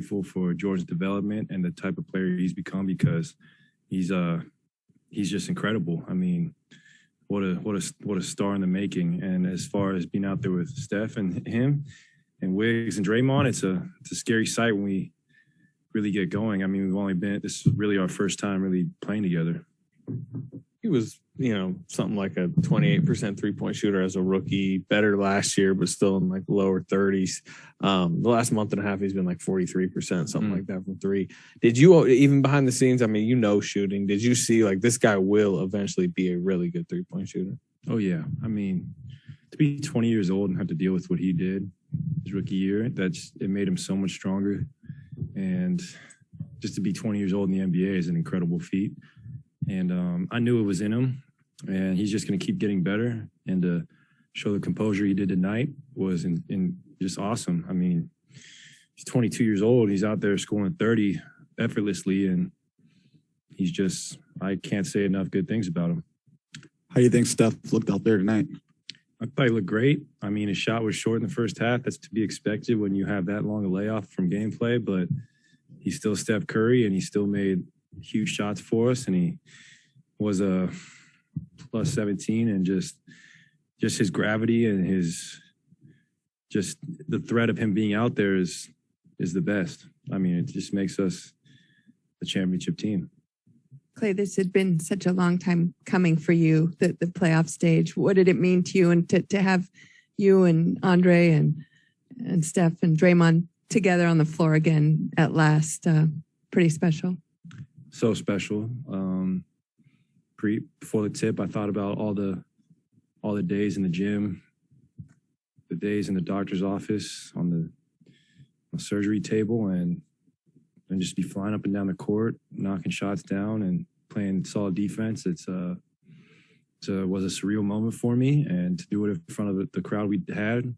grateful for Jordan's development and the type of player he's become because he's just incredible. I mean, what a star in the making. And as far as being out there with Steph and him and Wiggs and Draymond, it's a scary sight when we really get going. I mean, this is really our first time really playing together. He was, something like a 28% three-point shooter as a rookie, better last year, but still in like lower 30s. The last month and a half, he's been like 43%, something like that from three. Did you, even behind the scenes, I mean, shooting, did you see like this guy will eventually be a really good three-point shooter? Oh, yeah. I mean, to be 20 years old and have to deal with what he did his rookie year, it made him so much stronger. And just to be 20 years old in the NBA is an incredible feat. And I knew it was in him, and he's just going to keep getting better. And to show the composure he did tonight was just awesome. I mean, he's 22 years old. He's out there scoring 30 effortlessly, and I can't say enough good things about him. How do you think Steph looked out there tonight? I thought he looked great. I mean, his shot was short in the first half. That's to be expected when you have that long a layoff from gameplay, but he's still Steph Curry, and he still made huge shots for us, and he was a plus 17, and just his gravity and the threat of him being out there is the best. I mean, it just makes us a championship team. Klay, this had been such a long time coming for you, the playoff stage. What did it mean to you, and to have you and Andre and Steph and Draymond together on the floor again at last? Pretty special. So special. Before the tip, I thought about all the days in the gym, the days in the doctor's office, on the surgery table, and just be flying up and down the court, knocking shots down and playing solid defense. It was a surreal moment for me, and to do it in front of the crowd we had,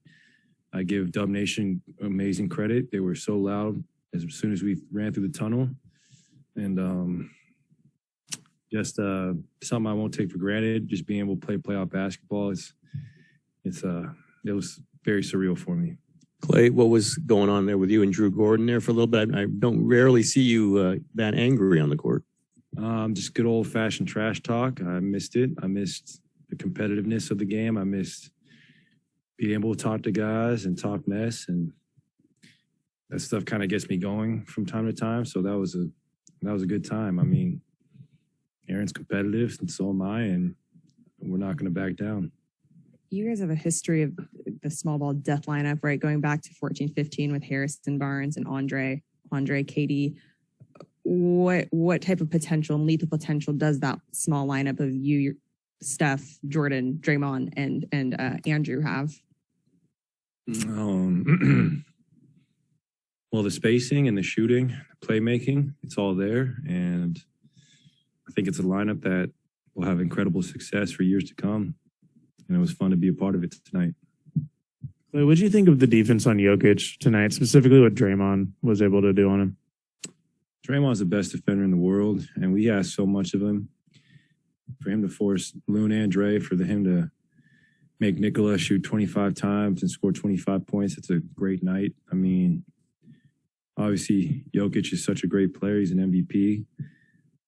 I give Dub Nation amazing credit. They were so loud as soon as we ran through the tunnel. And just something I won't take for granted. Just being able to play playoff basketball, it was very surreal for me. Klay, what was going on there with you and Drew Gordon there for a little bit? I don't rarely see you that angry on the court. Just good old-fashioned trash talk. I missed it. I missed the competitiveness of the game. I missed being able to talk to guys and talk mess, and that stuff kind of gets me going from time to time. So that was a good time. I mean, Aaron's competitive, and so am I, and we're not going to back down. You guys have a history of the small ball death lineup, right? Going back to 14-15 with Harrison Barnes and Andre, KD. What type of potential and lethal potential does that small lineup of you, Steph, Jordan, Draymond, and Andrew have? Well, the spacing and the shooting, the playmaking, it's all there. And I think it's a lineup that will have incredible success for years to come. And it was fun to be a part of it tonight. What did you think of the defense on Jokic tonight, specifically what Draymond was able to do on him? Draymond's the best defender in the world, and we asked so much of him. For him to force Loon and Dre, for him to make Nikola shoot 25 times and score 25 points, it's a great night. I mean, obviously, Jokic is such a great player. He's an MVP.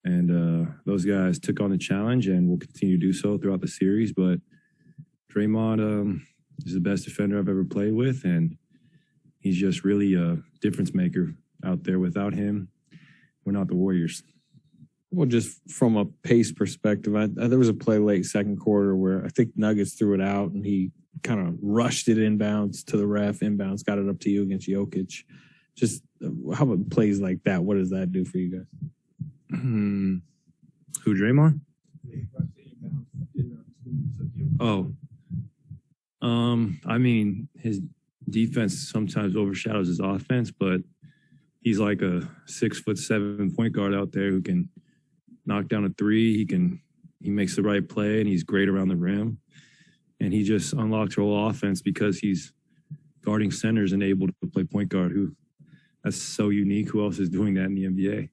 And those guys took on the challenge and will continue to do so throughout the series. But Draymond is the best defender I've ever played with, and he's just really a difference maker out there. Without him, we're not the Warriors. Well, just from a pace perspective, there was a play late second quarter where I think Nuggets threw it out, and he kind of rushed it inbounds to the ref, inbounds, got it up to you against Jokic. Just how about plays like that? What does that do for you guys? Who, Draymond? Oh. I mean, his defense sometimes overshadows his offense, but he's like a 6'7" point guard out there who can knock down a three. He makes the right play, and he's great around the rim. And he just unlocked our whole offense because he's guarding centers and able to play point guard. That's so unique. Who else is doing that in the NBA?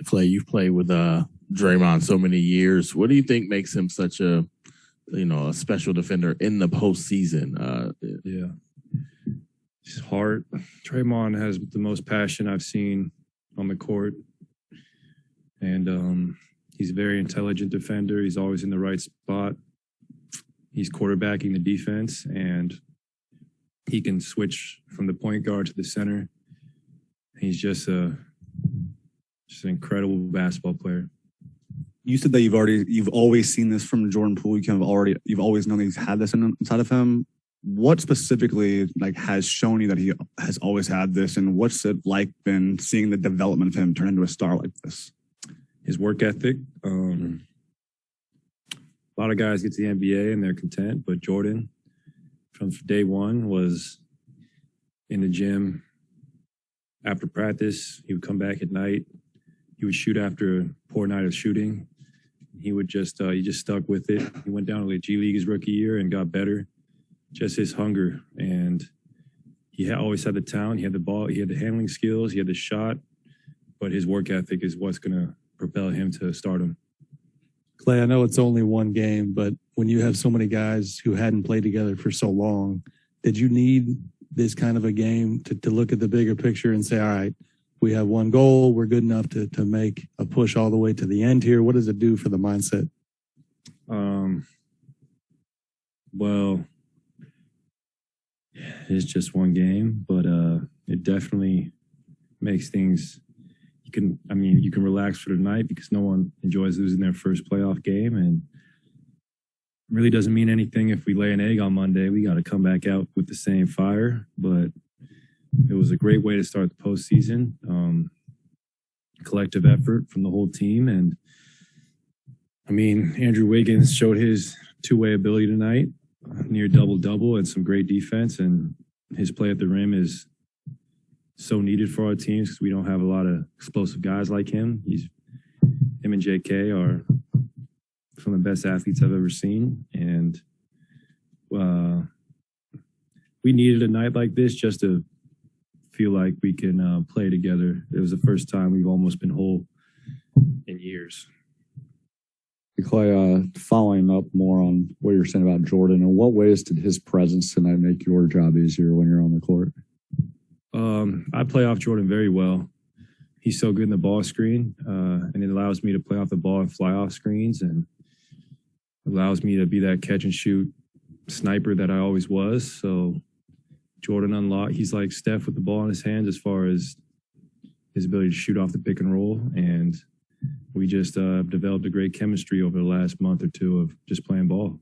Klay, you've played with Draymond so many years. What do you think makes him such a special defender in the postseason? Yeah. his heart. Draymond has the most passion I've seen on the court. And he's a very intelligent defender. He's always in the right spot. He's quarterbacking the defense, and he can switch from the point guard to the center. He's just an incredible basketball player. You said that you've always seen this from Jordan Poole. You've always known that he's had this inside of him. What specifically has shown you that he has always had this, and what's it like been seeing the development of him turn into a star like this? His work ethic. A lot of guys get to the NBA and they're content, but Jordan, from day one, was in the gym after practice. He would come back at night. He would shoot after a poor night of shooting. He just stuck with it. He went down to the G League his rookie year and got better. Just his hunger, and he always had the talent. He had the ball. He had the handling skills. He had the shot, but his work ethic is what's going to propel him to stardom. Klay, I know it's only one game, but when you have so many guys who hadn't played together for so long, did you need this kind of a game to look at the bigger picture and say, all right, we have one goal, we're good enough to make a push all the way to the end here? What does it do for the mindset? Well, it's just one game, but it definitely makes things. You can relax for the night because no one enjoys losing their first playoff game, and really doesn't mean anything if we lay an egg on Monday. We got to come back out with the same fire, but it was a great way to start the postseason. Collective effort from the whole team, and Andrew Wiggins showed his two-way ability tonight, near double-double and some great defense, and his play at the rim is so needed for our teams because we don't have a lot of explosive guys like him. Him and JK are some of the best athletes I've ever seen, and we needed a night like this just to feel like we can play together. It was the first time we've almost been whole in years. Klay, following up more on what you're saying about Jordan, in what ways did his presence tonight make your job easier when you're on the court? I play off Jordan very well. He's so good in the ball screen, and it allows me to play off the ball and fly off screens, and allows me to be that catch and shoot sniper that I always was. So Jordan he's like Steph with the ball in his hands as far as his ability to shoot off the pick and roll, and we just developed a great chemistry over the last month or two of just playing ball.